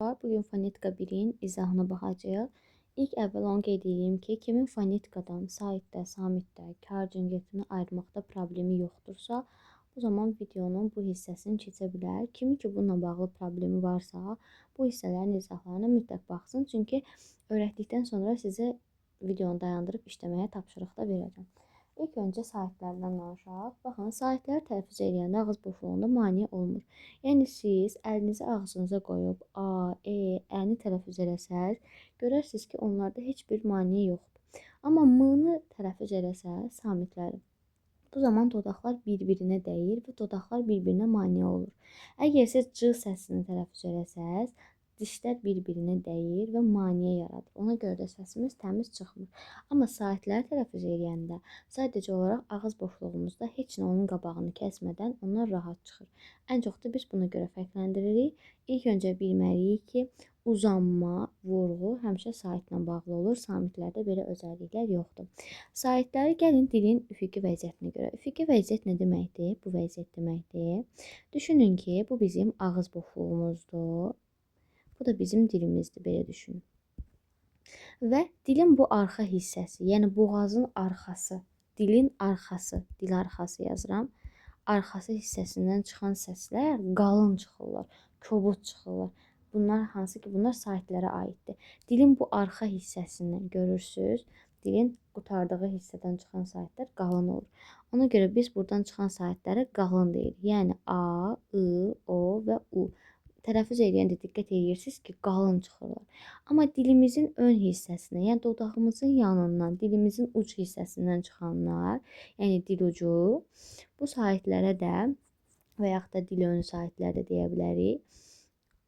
Bugün fonetika 1-in izahına baxacağıq. İlk əvvəl onu qeyd edeyim ki, kimin fonetikadan saitdə, samitdə, kar cümləsini ayırmaqda problemi yoxdursa, bu zaman videonun bu hissəsini keçə bilər. Kimin ki bununla bağlı problemi varsa, bu hissələrin izahlarına mütləq baxsın. Çünki öyrətdikdən sonra sizə videonu dayandırıb işləməyə tapşırıq da verəcəm. İlk öncə saitlərdən danışaq. Baxın, saitləri tələffüz edəndə ağız boşluğunda maneə olmur. Yəni siz əlinizi ağzınıza qoyub a, e, ə-ni tələffüz eləsəz, görərsiniz ki, onlarda heç bir maneə yoxdur. Amma m-ni tələffüz eləsəz, samitləri, bu zaman dodaqlar bir-birinə dəyir və dodaqlar bir-birinə maneə olur. Əgər siz c səsini tələffüz eləsəz, dişlər bir-birinə dəyir və maneə yaradır. Ona görə də səsimiz təmiz çıxmır. Amma saitləri tələffüz edəndə sadəcə olaraq ağız boşluğumuzda heç nə onun qabağını kəsmədən onlar rahat çıxır. Ən çox da biz buna görə fərqləndiririk. İlk öncə bilməliyik ki, uzanma, vurğu həmişə saitlə bağlı olur. Samitlərdə belə özəlliklər yoxdur. Saitləri gəlin dilin üfüqi vəziyyətinə görə. Üfüqi vəziyyət nə deməkdir? Bu vəziyyət deməkdir. Düşünün ki, bu bizim ağız boşluğumuzdur. Bu da bizim dilimizdir, belə düşünün. Və dilin bu arxa hissəsi, yəni boğazın arxası, dilin arxası, dil arxası yazıram. Arxası hissəsindən çıxan səslər qalın çıxırlar, kobud çıxırlar. Bunlar hansı ki, bunlar saitlərə aiddir. Dilin bu arxa hissəsindən görürsüz, dilin qutardığı hissədən çıxan saitlər qalın olur. Ona görə biz buradan çıxan saitlərə qalın deyirik. Yəni a, I, o və u. Tələffüz edəndə diqqət edirsiniz ki, qalın çıxırlar. Amma dilimizin ön hissəsinə, yəni dodağımızın yanından, dilimizin uc hissəsindən çıxanlar, yəni dil ucu, bu saitlərə də və yaxud da dil önü saitlər də deyə bilərik.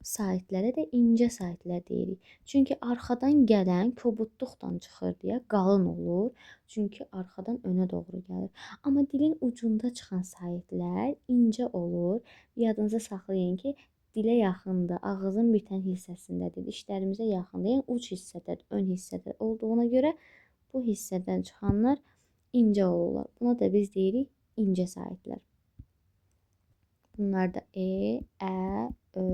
Saitlərə də incə saitlər deyirik. Çünki arxadan gələn kobudluqdan çıxır deyə qalın olur. Çünki arxadan önə doğru gəlir. Amma dilin ucunda çıxan saitlər incə olur. Yadınıza saxlayın ki, dilə yaxındır, ağzın bitən hissəsindədir, dişlərimizə yaxındır, yəni uc hissədədir, ön hissədə olduğuna görə bu hissədən çıxanlar incə olurlar. Buna da biz deyirik incə saitlər. Bunlar da e, ə, ö,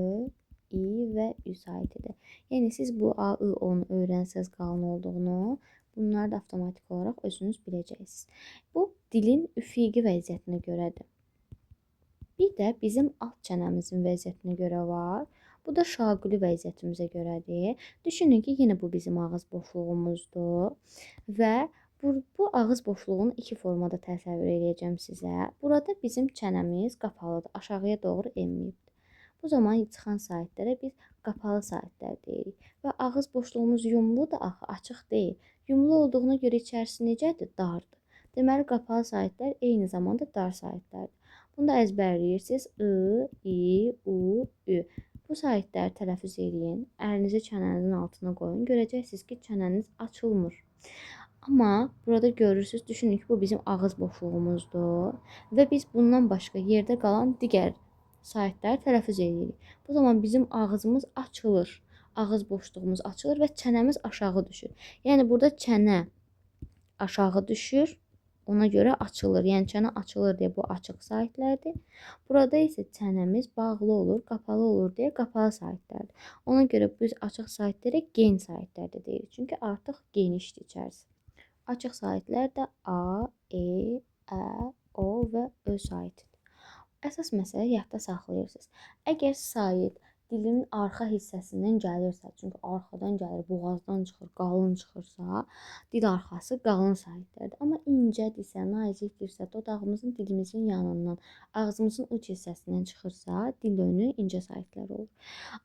i və ü saitidir. Yəni siz bu a, I, onu öyrənsəz qalın olduğunu, bunları da avtomatik olaraq özünüz biləcəksiniz. Bu dilin üfüqi vəziyyətinə görədir. Bir də bizim alt çənəmizin vəziyyətinə görə var. Bu da şaquli vəziyyətimizə görədir. Düşünün ki, yenə bu bizim ağız boşluğumuzdur. Və bu ağız boşluğunu iki formada təsəvvür edəcəm sizə. Burada bizim çənəmiz qapalıdır, aşağıya doğru enməyibdir. Bu zaman çıxan saitlərə biz qapalı saitlər deyirik. Və ağız boşluğumuz yumuludur, axı açıq deyil. Yumulu olduğuna görə içərisi necədir? Dardır. Deməli, qapalı saitlər eyni zamanda dar saitlərdir. Bunu da əzbərləyirsiniz. I, I, U, Ü. Bu saitləri tələffüz edin. Əlinizi çənənizin altına qoyun. Görəcəksiniz ki, çənəniz açılmır. Amma burada görürsünüz, düşünün ki, bu bizim ağız boşluğumuzdur. Və biz bundan başqa yerdə qalan digər saitləri tələffüz edirik. Bu zaman bizim ağzımız açılır. Ağız boşluğumuz açılır və çənəmiz aşağı düşür. Yəni burada çənə aşağı düşür. Ona görə açılır. Yəni çənə açılır deyə bu açıq saitlərdir. Burada isə çənəmiz bağlı olur, qapalı olur deyə qapalı saitlərdir. Ona görə biz açıq saitlərə gen saitlər də deyirik. Çünki artıq genişdir içərisi. Açıq saitlər də a, e, ə, o və ö saitidir. Əsas məsələ yadda saxlayırsınız. Əgər sait dilin arxa hissəsindən gəlirsə, çünki arxadan gəlir, boğazdan çıxır, qalın çıxırsa, dil arxası qalın saitlərdir. Amma incədirsə, nazikdirsə, dodağımızın, dilimizin yanından, ağzımızın uc hissəsindən çıxırsa, dil önü incə saitlər olur.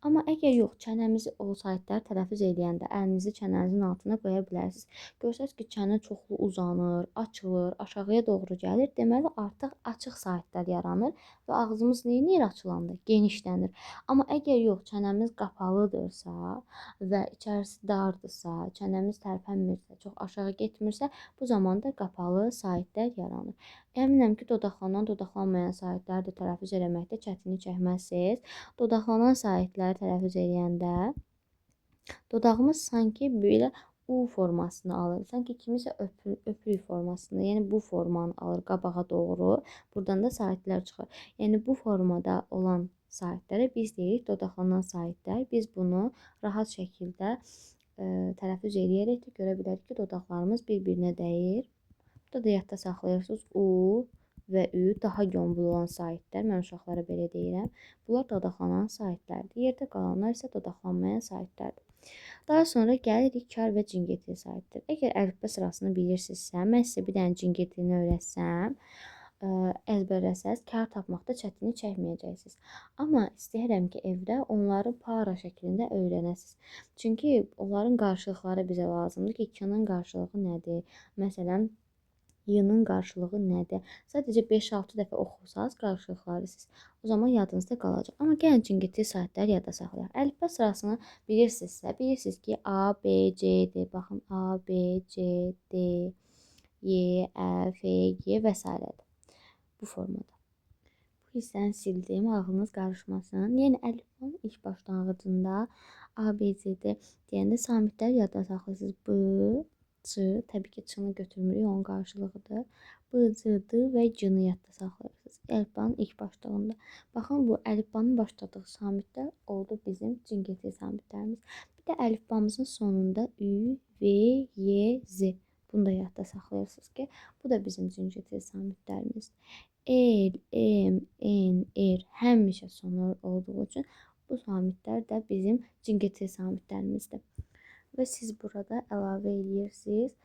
Amma əgər yox, çənəmizi o saitləri tələffüz edəndə əlinizi çənənizin altına qoya bilərsiniz. Görsəz ki, çənə çoxlu uzanır, açılır, aşağıya doğru gəlir, deməli artıq açıq saitlər yaranır və ağzımız neyinir açılanda? Genişlənir. Amma əgər yox, çənəmiz qapalıdırsa və içərisi dardırsa, çənəmiz tərpənmirsə, çox aşağı getmirsə, bu zaman da qapalı saitlər yaranır. Əminəm ki, dodaqlanan, dodaqlanmayan saitləri də tələffüz eləməkdə çətinlik çəkməzsiniz. Dodaqlanan saitləri tələffüz edəndə dodağımız sanki belə U formasını alır. Sanki kimisə öpürük formasını, yəni bu formanı alır qabağa doğru. Buradan da saitlər çıxır. Yəni bu formada olan saitlərə biz deyirik dodaqlanan saitlər. Biz bunu rahat şəkildə tələffüz eləyərək də görə bilərik ki, dodaqlarımız bir-birinə dəyir. Burada da yadda saxlayırsınız U və Ü daha yombul olan saitlər. Mən uşaqlara belə deyirəm. Bunlar dodaqlanan saitlərdir. Yerdə qalanlar isə dodaqlanmayan saitlərdir. Daha sonra gəlirik kar və cingiltili saitlər. Əgər əlifba sırasını bilirsinizsə, mən sizə bir dənə cingiltilini öyrətsəm, əzbərləsəz, kar tapmaqda çətinlik çəkməyəcəksiniz. Amma istəyirəm ki, evdə onları para şəklində öyrənəsiniz. Çünki onların qarşılıqları bizə lazımdır ki, k-nın qarşılığı nədir? Məsələn, y-nın qarşılığı nədir? Sadəcə 5-6 dəfə oxusanız qarşılıqları siz o zaman yadınızda qalacaq. Amma gəlin cingiltili saitləri yadda saxlayaq. Əlifba sırasını bilirsinizsə, bilirsiniz ki, A, B, C-dir. Baxın, A, B, C, D, Y, Ə, F, G və s. Bu formada. Bu hissəni sildim, ağlınız qarışmasın. Yəni əlifbanın ilk başlanğıcında A, B, C, D deyəndə samitləri yadda saxlayırsınız. B, C, təbii ki, C-nı götürmürük, onun qarşılığıdır. B, C, D və C-ni yadda saxlayırsınız. Əlifbanın ilk başlığında. Baxın, bu əlifbanın başladığı samitlər oldu bizim cingiltili samitlərimiz. Bir də əlifbamızın sonunda Ü, V, Y, Z. Bunu da yadda saxlayırsınız ki, bu da bizim cingiltili samitlərimizdir. El, M, N, R həmişə sonor olduğu üçün bu samitlər də bizim cingiltili samitlərimizdir. Və siz burada əlavə edirsiniz.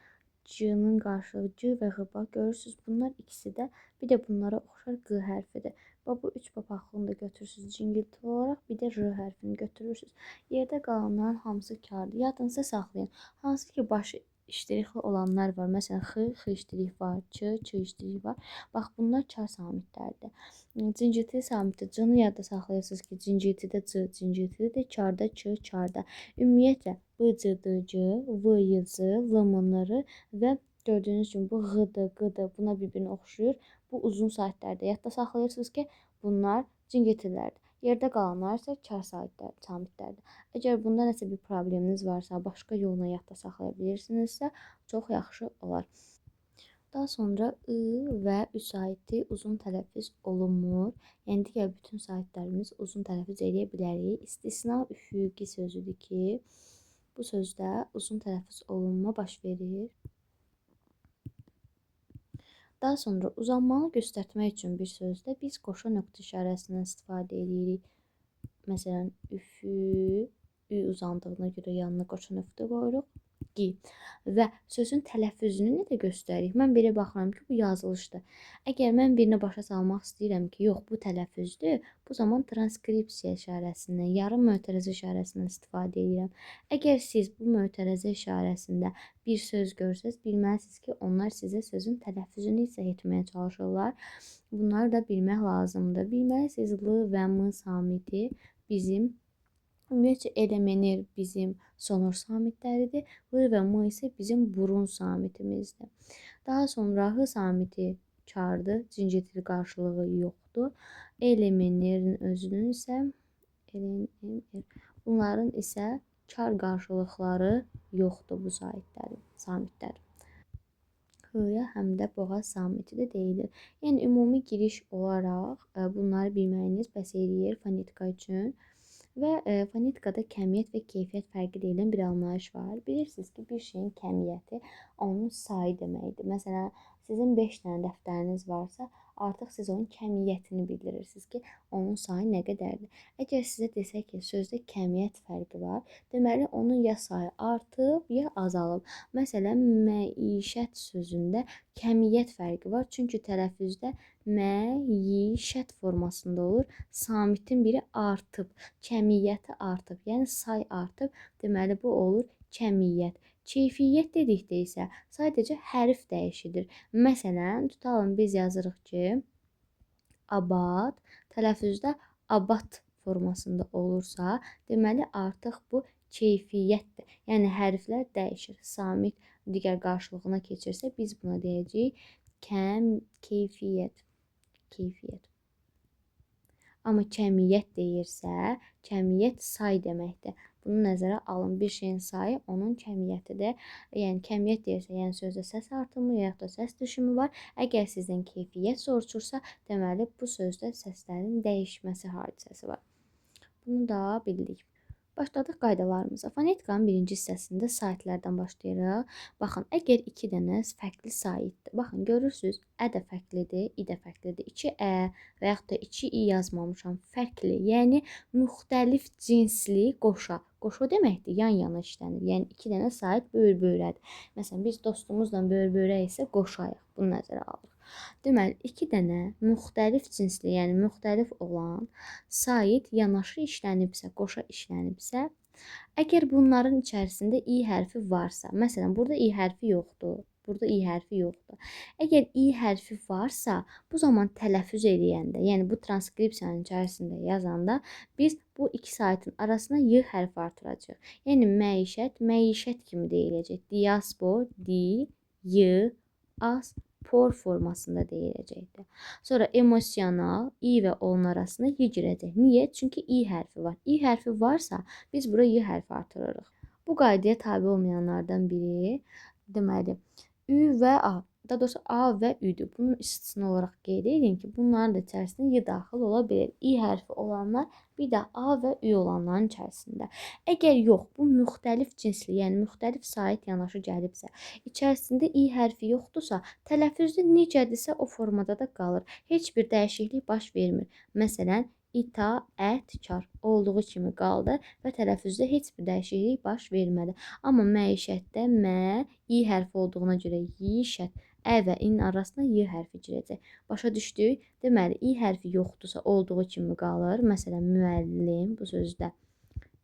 C-nın qarşılığı C və Ğ. Görürsünüz, bunlar ikisi də bir də bunlara oxşar Q hərfidir. Bu 3 papaqlını da götürürsünüz cingiltili olaraq, bir də R hərfini götürürsünüz. Yerdə qalanların hamısı kardır. Yadınızda saxlayın. Hansı ki başı iştirikli olanlar var. Məsələn, X iştirik var, Ç iştirik var. Bax, bunlar kar samitlərdir. Cingiltili samitdə C-ni yadda saxlayırsınız ki, cingiltidə C cingiltilidir, karda Ç karda. Ümumiyyətlə, B, C, D, C, V, Y, Z, L, M, N, R və gördüyünüz kimi bu Ğ-dır, Q-dır, buna bir-birinə oxşuyur. Bu uzun saitlərdə yadda saxlayırsınız ki, bunlar cingiltilərdir. Yerdə qalanlar isə kar samitlərdir. Əgər bunda nəsə bir probleminiz varsa, başqa yolla yadda saxlaya bilirsinizsə, çox yaxşı olar. Daha sonra I və Ü saiti uzun tələffüz olunmur. Yəni digər bütün saitlərimiz uzun tələffüz edə bilərik. İstisna üfüqi sözüdür ki, bu sözdə uzun tələffüz olunma baş verir. Daha sonra uzanmanı göstərmək üçün bir sözdə biz qoşa nöqtə işarəsindən istifadə edirik. Məsələn, üfü, Ü uzandığına görə yanına qoşa nöqtə qoyuruq. Gi. Və sözün tələffüzünü nə də göstəririk? Mən belə baxıram ki, bu yazılışdır. Əgər mən birini başa salmaq istəyirəm ki, yox, bu tələffüzdür, bu zaman transkripsiya işarəsindən, yarım mötərizə işarəsindən istifadə edirəm. Əgər siz bu mötərizə işarəsində bir söz görsəz, bilməlisiniz ki, onlar sizə sözün tələffüzünü izah etməyə çalışırlar. Bunları da bilmək lazımdır. Bilməlisiniz, L və M samiti bizim ümumiyyətcə elemenir bizim sonor samitləridir. L və M isə bizim burun samitimizdir. Daha sonra H samiti kardır. Cingiltili qarşılığı yoxdur. Elemenirin özünün isə bunların isə kar qarşılıqları yoxdur bu samitlər. H-ya həm də boğaz samiti də deyilir. Yəni ümumi giriş olaraq bunları bilməyiniz bəs eləyir fonetika üçün. Və fonetikada kəmiyyət və keyfiyyət fərqi deyilən bir anlayış var. Bilirsiniz ki, bir şeyin kəmiyyəti onun sayı deməkdir. Məsələn, sizin 5 dənə dəftəriniz varsa, artıq siz onun kəmiyyətini bildirirsiniz ki, onun sayı nə qədərdir. Əgər sizə desək ki, sözdə kəmiyyət fərqi var, deməli onun ya sayı artıb, ya azalıb. Məsələn, məişət sözündə kəmiyyət fərqi var, çünki tələffüzdə məişət formasında olur. Samitin biri artıb, kəmiyyəti artıb, yəni say artıb. Deməli bu olur kəmiyyət. Keyfiyyət dedikdə isə sadəcə hərf dəyişidir. Məsələn, tutalım biz yazırıq ki, abad, tələffüzdə abad formasında olursa, deməli artıq bu keyfiyyətdir. Yəni hərflər dəyişir. Samit digər qarşılığına keçirsə, biz buna deyəcəyik keyfiyyət. Amma kəmiyyət deyirsə, kəmiyyət say deməkdir. Bunu nəzərə alın. Bir şeyin sayı onun kəmiyyətidir. Yəni kəmiyyət deyirsə, yəni sözdə səs artımı ya da səs düşümü var. Əgər sizdən keyfiyyət soruşursa, deməli bu sözdə səslərin dəyişməsi hadisəsi var. Bunu da bildik. Başladıq qaydalarımıza. Fonetikanın birinci hissəsində saitlərdən başlayırıq. Baxın, əgər 2 dənə fərqli saitdir. Baxın, görürsünüz, ə də fərqlidir, i də fərqlidir. 2ə və yaxud da 2i yazmamışam. Fərqli, yəni müxtəlif cinsli qoşa. Qoşu deməkdir, yan-yana işlənir. Yəni 2 dənə sait böyür-böyrədir. Məsələn, biz dostumuzla böyür-böyrək isə qoşayıq. Bunu nəzərə alırıq. Deməli, 2 dənə müxtəlif cinsli, yəni müxtəlif olan sait yanaşı işlənibsə, qoşa işlənibsə, əgər bunların içərisində i hərfi varsa, məsələn, burada i hərfi yoxdur, burada i hərfi yoxdur. Əgər i hərfi varsa, bu zaman tələffüz eləyəndə, yəni bu transkripsiyanın içərisində yazanda biz bu iki saitin arasına y hərfi artıracağıq. Yəni məişət, məişət kimi deyiləcək. Diaspor, di, y, as, por formasında deyiləcəkdir. Sonra emosional, i və onun arasında y girəcək. Niyə? Çünki i hərfi var. I hərfi varsa, biz bura y hərfi artırırıq. Bu qaydaya tabe olmayanlardan biri, deməli, ü və a. Daha doğrusu a və üdür. Bunun istisna olaraq qeyd edin ki, bunların da içərisində y daxil ola bilər. I hərfi olanlar, bir də a və ü olanların içərisində. Əgər yox, bu müxtəlif cinsli, yəni müxtəlif sait yanaşı gəlibsə, içərisində i hərfi yoxdursa, tələffüzdə necədirsə o formada da qalır. Heç bir dəyişiklik baş vermir. Məsələn, itaətkar olduğu kimi qaldı və tələffüzdə heç bir dəyişiklik baş vermədi. Amma məişətdə mə, i hərfi olduğuna görə yişət, ə və in arasında y hərfi girəcək. Başa düşdük? Deməli, i hərfi yoxdursa olduğu kimi qalır. Məsələn, müəllim bu sözdə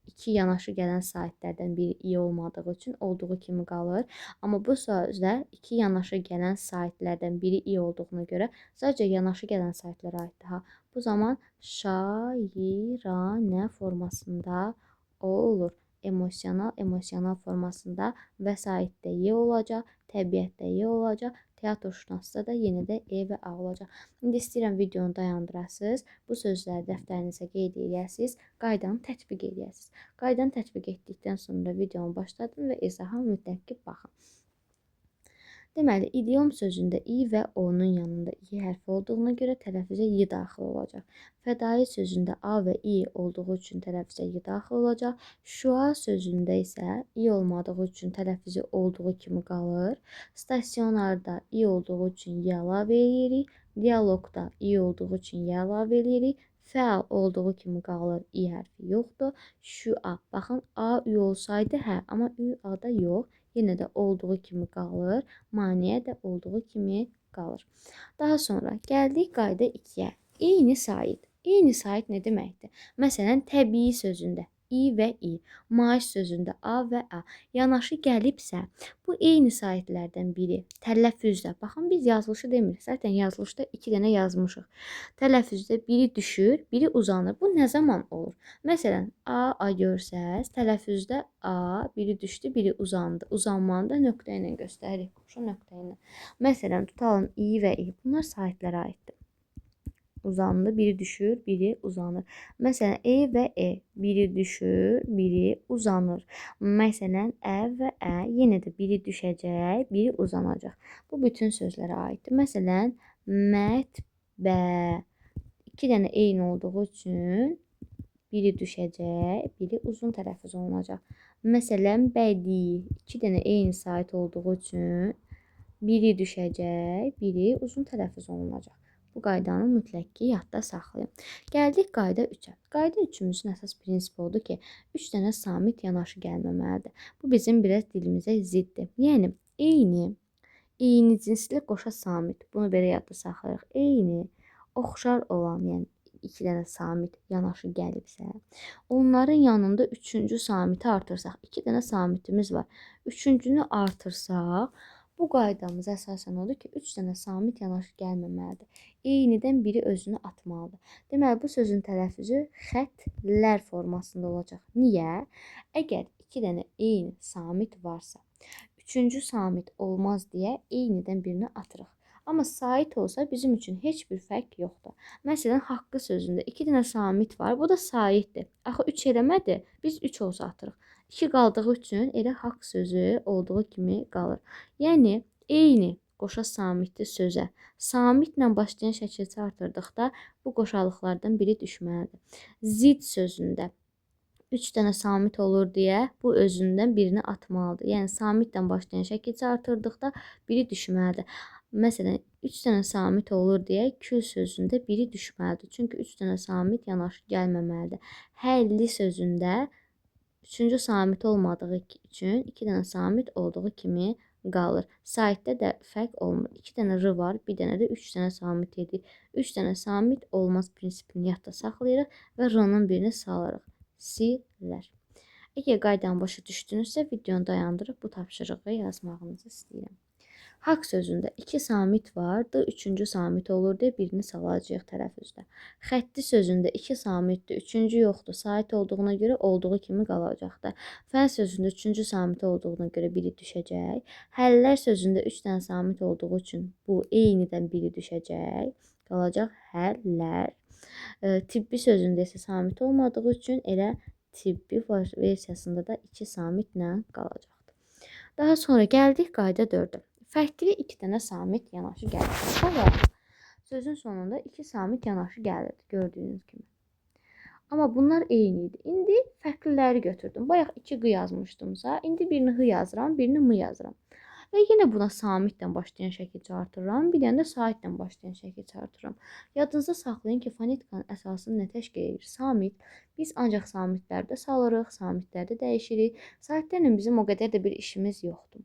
2 yanaşı gələn saitlərdən biri i olmadığı üçün olduğu kimi qalır. Amma bu sözdə 2 yanaşı gələn saitlərdən biri i olduğuna görə sadəcə yanaşı gələn saitlərə aiddir. Bu zaman şairanə formasında olur. Emosional formasında vəsaitdə y olacaq, təbiətdə y olacaq, teatrşünasda da yenə də e və a olacaq. İndi istəyirəm videonu dayandırasınız, bu sözləri dəftərinizə qeyd edəsiniz, qaydanı tətbiq edəsiniz. Qaydanı tətbiq etdikdən sonra videonu başladın və izaha mütləq ki, baxın. Deməli, idiom sözündə i və o-nun yanında i hərfi olduğuna görə tələffüzə y daxil olacaq. Fədai sözündə a və i olduğu üçün tələffüzə y daxil olacaq. Şua sözündə isə i olmadığı üçün tələffüzü olduğu kimi qalır. Stasionarda i olduğu üçün y əlavə edirik. Dialoqda i olduğu üçün y əlavə edirik. Fəal olduğu kimi qalır, i hərfi yoxdur. Şua, baxın, a, ü olsaydı, hə, amma ü, a da yox. Yenə də olduğu kimi qalır. Maneə də olduğu kimi qalır. Daha sonra gəldik qayda 2-yə. Eyni sait. Eyni sait nə deməkdir? Məsələn, təbii sözündə i və i, maaş sözündə a və a yanaşı gəlibsə, bu eyni saitlərdən biri tələffüzdə. Baxın, biz yazılışı demirik. Zaten yazılışda 2 dənə yazmışıq. Tələffüzdə biri düşür, biri uzanır. Bu nə zaman olur? Məsələn, a görsəz, tələffüzdə a, biri düşdü, biri uzandı. Uzanmanı da nöqtə ilə göstəririk. Qoşu nöqtə ilə. Məsələn, tutalım i və i. Bunlar saitlərə aiddir. Uzandı, biri düşür, biri uzanır. Məsələn, e və e. Biri düşür, biri uzanır. Məsələn, ə və ə. Yenə də biri düşəcək, biri uzanacaq. Bu bütün sözlərə aiddir. Məsələn, mətbə. 2 dənə eyni olduğu üçün biri düşəcək, biri uzun tələffüz olunacaq. Məsələn, bədii. 2 dənə eyni sait olduğu üçün biri düşəcək, biri uzun tələffüz olunacaq. Bu qaydanı mütləq ki, yadda saxlayın. Gəldik qayda 3-ə. Qayda 3-ümüzün əsas prinsipi odur ki, 3 dənə samit yanaşı gəlməməlidir. Bu bizim biraz dilimizə ziddir. Yəni, eyni cinsli qoşa samit. Bunu belə yadda saxlayırıq. Eyni, oxşar olan, yəni 2 dənə samit yanaşı gəlibsə, onların yanında 3-cü samiti artırsaq, 2 dənə samitimiz var. 3-cünü artırsaq, bu qaydamız əsasən odur ki, 3 dənə samit yanaşı gəlməməlidir. Eynidən biri özünü atmalıdır. Deməli, bu sözün tələffüzü xətlər formasında olacaq. Niyə? Əgər 2 dənə eyni samit varsa, 3-cü samit olmaz deyə eynidən birini atırıq. Amma sait olsa bizim üçün heç bir fərq yoxdur. Məsələn, haqqı sözündə 2 dənə samit var. Bu da saitdir. Axı 3 eləmədi. Biz 3 olsa atırıq. 2 qaldığı üçün elə haqq sözü olduğu kimi qalır. Yəni eyni qoşa samitli sözə samitlə başlayan şəkildə artırdıqda bu qoşalıqlardan biri düşməlidir. Zid sözündə 3 dənə samit olur deyə bu özündən birini atmalıdır. Yəni samitlə başlayan şəkildə artırdıqda biri düşməlidir. Məsələn, 3 dənə samit olur deyə kül sözündə biri düşməlidir. Çünki 3 dənə samit yanaşı gəlməməlidir. Həlli sözündə 3-cü samit olmadığı üçün 2 dənə samit olduğu kimi qalır. Saitdə də fərq olmur. 2 dənə r var, bir dənə də 3 dənə samit edir. 3 dənə samit olmaz prinsipini yadda saxlayırıq və r-nın birini salırıq. Silər. Əgər qaydanı başa düşdünüzsə, videonu dayandırıb bu tapşırığı yazmağınızı istəyirəm. Haqq sözündə 2 samit vardı, 3-cü samit olur deyə birini salacağıq tələffüzdə. Xətti sözündə 2 samitdir, 3-cü yoxdur. Sait olduğuna görə olduğu kimi qalacaqdır. Fəl sözündə 3-cü samit olduğuna görə biri düşəcək. Həllər sözündə 3 dənə samit olduğu üçün bu eynidən biri düşəcək. Qalacaq həllər. Tibbi sözündə isə samit olmadığı üçün elə tibbi versiyasında da 2 samitlə qalacaqdır. Daha sonra gəldik qayda 4-ə. Fərqli 2 dənə samit yanaşı gəlir. Bayaq sözün sonunda 2 samit yanaşı gəlirdi, gördüyünüz kimi. Amma bunlar eyni idi. İndi fərqliləri götürdüm. Bayaq 2 qı yazmışdımsa, indi birini h yazıram, birini m yazıram. Və yenə buna samitlə başlayan şəkil artırıram, bir dənə də saitlə başlayan şəkil artırıram. Yadınızda saxlayın ki, fonetikanın əsasını nə təşkil edir? Samit. Biz ancaq samitlərdə salırıq, samitlərdə dəyişirik. Saitlərlə bizim o qədər də bir işimiz yoxdur.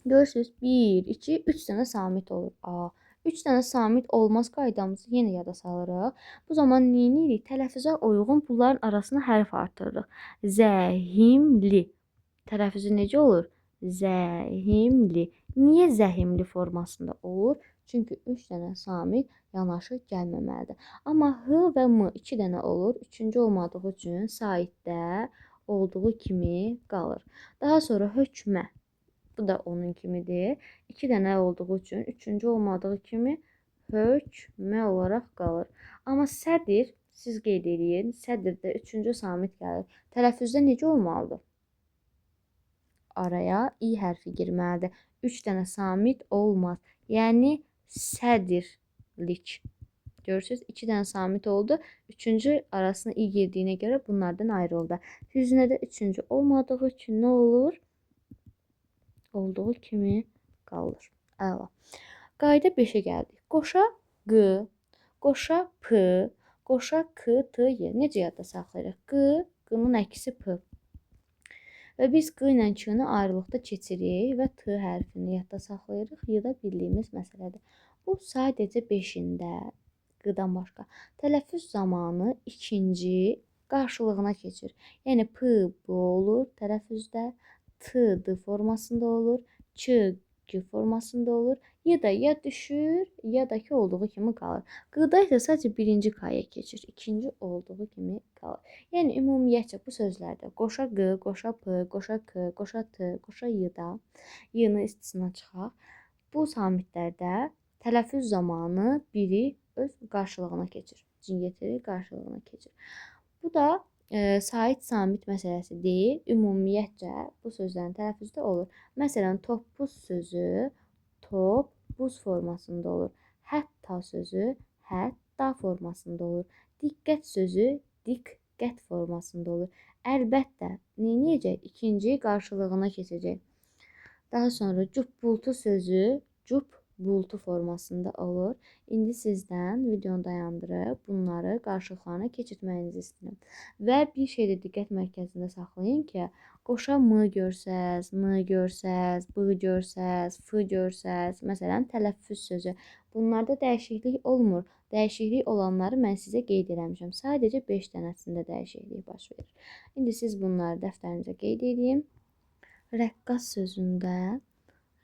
Görürsünüz, 1, 2, 3 dənə samit olur. 3 dənə samit olmaz qaydamızı yenə yada salırıq. Bu zaman nə edirik? Tələffüzə uyğun bunların arasına hərf artırırıq. Zəhimli. Tələffüzü necə olur? Zəhimli. Niyə zəhimli formasında olur? Çünki 3 dənə samit yanaşı gəlməməlidir. Amma h və m 2 dənə olur. 3-cü olmadığı üçün saitdə olduğu kimi qalır. Daha sonra hökmə. Bu da onun kimidir. 2 dənə olduğu üçün 3-cü olmadığı kimi hökmə olaraq qalır. Amma sədir, siz qeyd edin, sədirdə 3-cü samit gəlir. Tələffüzdə necə olmalıdır? Araya i hərfi girməlidir. 3 dənə samit olmaz. Yəni sədirlik. Görürsünüz, 2 dənə samit oldu. 3-cü arasına i girdiyinə görə bunlardan ayrıldı. Hüznədə 3-cü olmadığı üçün nə olur? Olduğu kimi qalır. Əla. Qayda 5-ə gəldik. Qoşa q, qoşa p, qoşa k, t, y. Necə yadda saxlayırıq? Q, q'nın əksi p. Və biz q ilə k-ni ayrılıqda keçirik və t hərfini yadda saxlayırıq. Y-da bildiyimiz məsələdir. Bu sadəcə 5-ində q-dan başqa. Tələffüz zamanı ikinci qarşılığına keçir. Yəni p bu olur tələffüzdə, t d formasında olur, ç g formasında olur. Ya da ya düşür, ya da ki olduğu kimi qalır. Q'da isə sadəcə birinci kaya keçir, ikinci olduğu kimi qalır. Yəni ümumiyyətcə bu sözlərdə qoşa q, qoşa p, qoşa k, qoşa t, qoşa y-da y-nı istisna çıxaq. Bu samitlərdə tələffüz zamanı biri öz qarşılığına keçir. Cingətiri qarşılığına keçir. Bu da sait samit məsələsi deyil, ümumiyyətcə bu sözlərin tələffüzdə olur. Məsələn, toppuz sözü top, buz formasında olur. Hətta sözü hətta formasında olur. Diqqət sözü diqqət formasında olur. Əlbəttə, neyəcək? İkinci qarşılığına keçəcək. Daha sonra cubbultu sözü cub bultu formasında olur. İndi sizdən videonu dayandırıb bunları qarşılıqlarına keçirtməyinizi istəyirəm. Və bir şeydə diqqət mərkəzində saxlayın ki, qoşa m görsəz, n görsəz, b görsəz, f görsəz, məsələn, tələffüz sözü. Bunlarda dəyişiklik olmur. Dəyişiklik olanları mən sizə qeyd eləmişəm. Sadəcə 5 dənəsində dəyişiklik baş verir. İndi siz bunları dəftərinizə qeyd edin. Rəqqas sözündə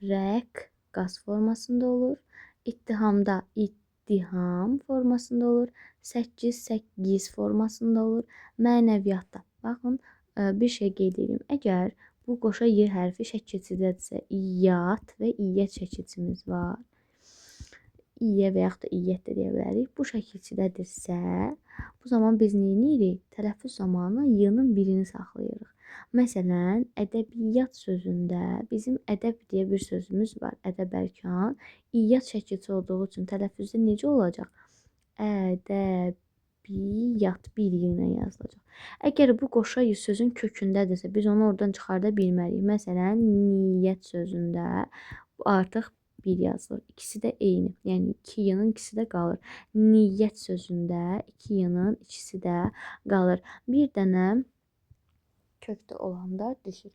rəq qaz formasında olur. İttihamda ittiham formasında olur. 8 formasında olur. Mənəviyyatda. Baxın, bir şey qeyd edeyim. Əgər bu qoşa y hərfi şəkilçidədirsə, iyyat və iyyət şəkilçimiz var. İyə və yaxud da iyyət də deyə bilərik. Bu şəkilçidədirsə, bu zaman biz nə edirik? Tələffüz zamanı y-nın birini saxlayırıq. Məsələn, ədəbiyyat sözündə bizim ədəb deyə bir sözümüz var. Ədəb-ərkan. İyyat şəkilçi olduğu üçün tələffüzdə necə olacaq? Ədəbiyyat bir y ilə yazılacaq. Əgər bu qoşa y sözün kökündədirsə, biz onu oradan çıxarda bilmərik. Məsələn, niyyət sözündə artıq bir yazılır. İkisi də eyni. Yəni 2 y-nın ikisi də qalır. Niyyət sözündə 2 y-nın ikisi də qalır. Bir dənə kökdə olanda düşür.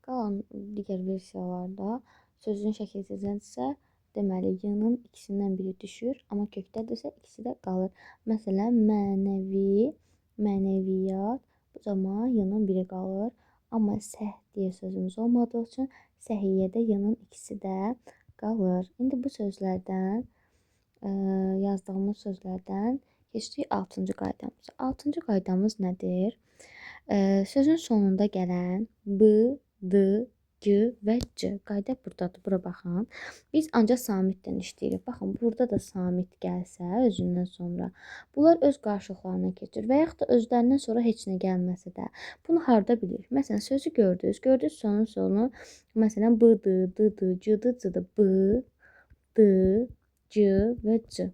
Qalan digər versiyalarda sözün şəkilsizlənsə, deməli y-nın ikisindən biri düşür, amma kökdədirsə ikisi də qalır. Məsələn, mənəvi, mənəviyyat, bu zaman y-nın biri qalır, amma səh deyə sözümüz olmadığı üçün səhiyyədə y-nın ikisi də qalır. İndi bu sözlərdən yazdığımız sözlərdən keçdik 6-cı qaydamıza. 6-cı qaydamız nədir? Sözün sonunda gələn b, d, g və c. Qayda buradadır. Bura baxın. Biz ancaq samitdən işləyirik. Baxın, burada da samit gəlsə özündən sonra bunlar öz qarşılıqlarına keçir və yaxud da özlərindən sonra heç nə gəlməsə də bunu harda bilirik? Məsələn, sözü gördünüz. Gördünüz sonun sonu məsələn b-dır, d-dır, c-dır, c-dır. B, d, c və c.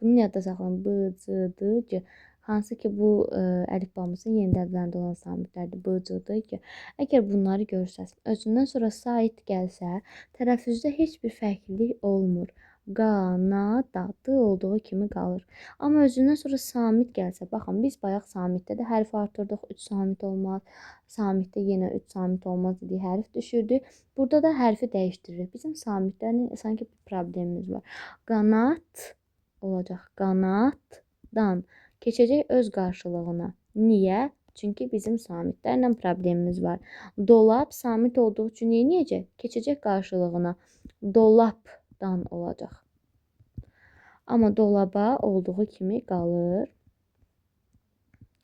Bunu yadda saxlayın. B, c, d, c. Hansı ki bu əlifbamızın yeni dəvlərində olan samitlərdir. B, c, d, c. Əgər bunları görsəz, özündən sonra sait gəlsə, tələffüzdə heç bir fərqlilik olmur. Qanada d olduğu kimi qalır. Amma özündən sonra samit gəlsə, baxın biz bayaq samitdə də hərf artırdıq, 3 samit olmaz. Samitdə yenə 3 samit olmaz dedik, hərf düşürdü. Burada da hərfi dəyişdiririk. Bizim samitlərin sanki bir problemimiz var. Qanat olacaq. Qanatdan keçəcək öz qarşılığına. Niyə? Çünki bizim samitlərlə problemimiz var. Dolab samit olduğu üçün nə edəcək? Keçəcək qarşılığına. Dolabdan olacaq. Amma dolaba olduğu kimi qalır.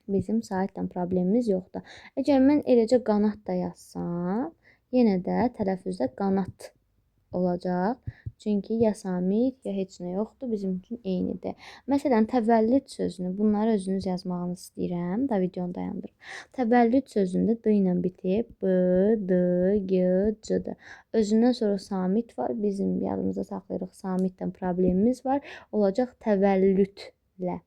Bizim saitlə problemimiz yoxdur. Əgər mən eləcə qanat da yazsam, yenə də tələffüzdə qanat olacaq. Çünki ya samit, ya heç nə yoxdur, bizim üçün eynidir. Məsələn, təvəllüd sözünü, bunları özünüz yazmağını istəyirəm. Da videonu dayandırım. Təvəllüd sözündə d ilə bitib, b, d, g, c-dır. Özündən sonra samit var. Bizim yadımızda saxlayırıq, samitdən problemimiz var. Olacaq təvəllüdlə.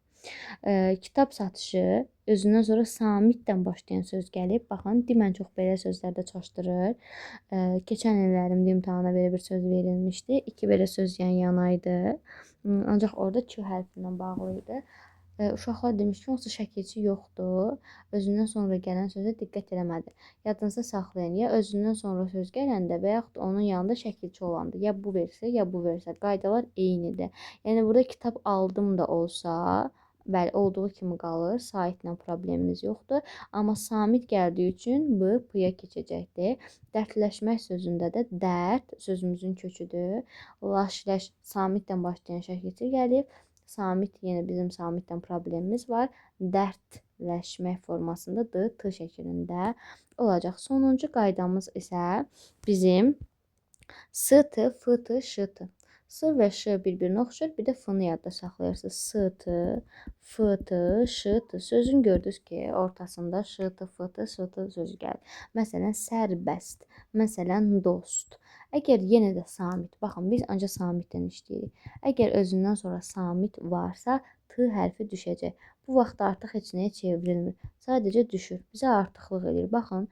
Kitab satışı, özündən sonra samitdən başlayan söz gəlib. Baxın, dimən çox belə sözlərdə çaşdırır. Keçən illərimdə imtahana belə bir söz verilmişdi. 2 belə söz yan-yana idi. Ancaq orada q hərfindən bağlı idi. Uşaqlar demiş ki, onsuz şəkilçi yoxdur. Özündən sonra gələn sözə diqqət eləmədi. Yadınızda saxlayın. Ya özündən sonra söz gələndə və yaxud onun yanında şəkilçi olanda. Ya bu versə, ya bu versə. Qaydalar eynidir. Yəni, burada kitab aldım da olsa, bəli, olduğu kimi qalır. Saitlə problemimiz yoxdur. Amma samit gəldiyi üçün b, p-ya keçəcəkdir. Dərdləşmək sözündə də dərd sözümüzün köküdür. Laş-ləş samitdən başlayan şəkilçi gəlib. Samit, yenə bizim samitdən problemimiz var. Dərdləşmək formasında d, t şəklində olacaq. Sonuncu qaydamız isə bizim s-tı, f-tı, ş-tı. S və ş bir-birinə oxşur. Bir də f-nı yadda saxlayırsınız. S-tı, f-tı, ş-tı. Sözün gördünüz ki, ortasında ş-tı, f-tı, s-tı sözü gəlir. Məsələn, sərbəst. Məsələn, dost. Əgər yenə də samit, baxın, biz ancaq samitdən işləyirik. Əgər özündən sonra samit varsa, t hərfi düşəcək. Bu vaxt artıq heç nəyə çevrilmir. Sadəcə düşür. Bizə artıqlıq edir. Baxın,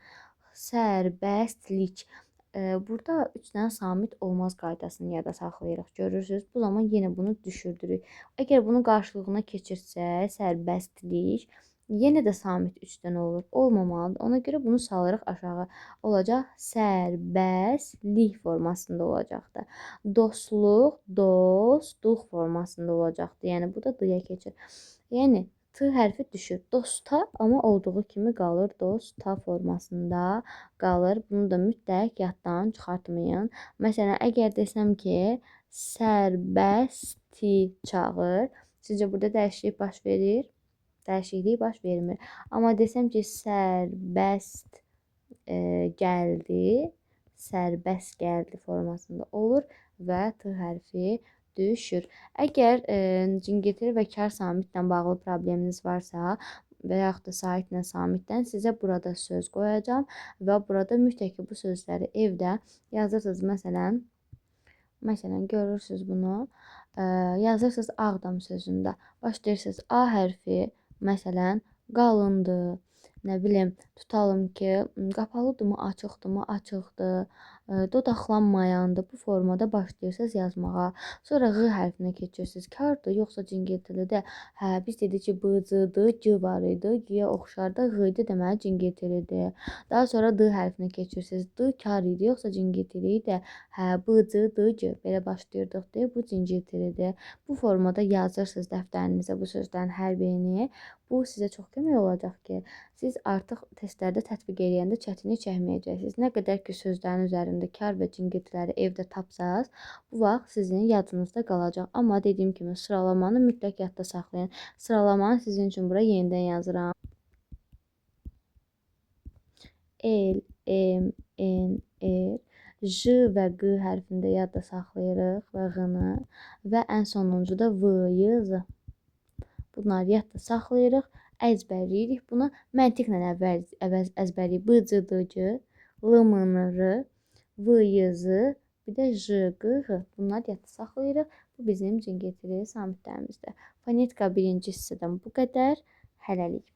sərbəstlik. Burada 3 dənə samit olmaz qaydasını yada saxlayırıq. Görürsünüz, bu zaman yenə bunu düşürdürük. Əgər bunu qarşılığına keçirsə, sərbəstlik, yenə də samit 3 dənə olur. Olmamalıdır. Ona görə bunu salırıq aşağı. Olacaq sərbəstlik formasında olacaqdır. Dostluq, dostluq formasında olacaqdır. Yəni, bu da d-ya keçir. Yəni, t hərfi düşür. Dosta, amma olduğu kimi qalır. Dosta formasında qalır. Bunu da mütləq yaddan çıxartmayın. Məsələn, əgər desəm ki, sərbəsti çağır, sizcə burada dəyişiklik baş verir? Dəyişiklik baş vermir. Amma desəm ki, sərbəst gəldi, sərbəst gəldi formasında olur və t hərfi düşür. Əgər Cingiltili və kar samitlə bağlı probleminiz varsa və yaxud da saitlə samitdən sizə burada söz qoyacağam və burada mütləq ki bu sözləri evdə yazırsınız. Məsələn görürsüz bunu. Yazırsınız Ağdam sözündə. Başlayırsınız A hərfi, məsələn, qalındır. Nə bilim, tutalım ki, qapalıdırmı, açıqdırmı, açıqdır. Dodaqlanmayandır. Bu formada başlayırsınız yazmağa. Sonra Ğ hərfinə keçirsiniz. Kardır, yoxsa cingiltilidir? Hə, biz dedik ki, bıcıdır, G var idi. G-yə oxşar da Ğ idi, deməli cingiltilidir. Daha sonra D hərfinə keçirsiniz. D kar idi, yoxsa cingiltili idi? Hə, bıcıdır, G. Belə başlayırdıq deyə bu cingiltilidir. Bu formada yazırsınız dəftərinizə bu sözlərin hər birini. Bu sizə çox kömək olacaq ki, siz artıq testlərdə tətbiq edəndə çətinlik çəkməyəcəksiniz. Nə qədər ki sözlərin üzərində kar və cingiltiləri evdə tapsaz, bu vaxt sizin yadınızda qalacaq. Amma dediyim kimi sıralamanı mütləq yadda saxlayın. Sıralamanı sizin üçün bura yenidən yazıram. El, M, N, R, J və Q hərfində yadda saxlayırıq və Ğ-nı və ən sonuncu da V, Y, Z. Bunları yadda saxlayırıq, əzbərləyirik. Bunu məntiqlə əzbərləyirik. B, C, D, G, L, M, N, R, V, Y, Z, bir də J, Q, H. Bunları yadda saxlayırıq. Bu bizim cingiltili samitlərimizdir. Fonetika birinci hissədən bu qədər. Hələlik.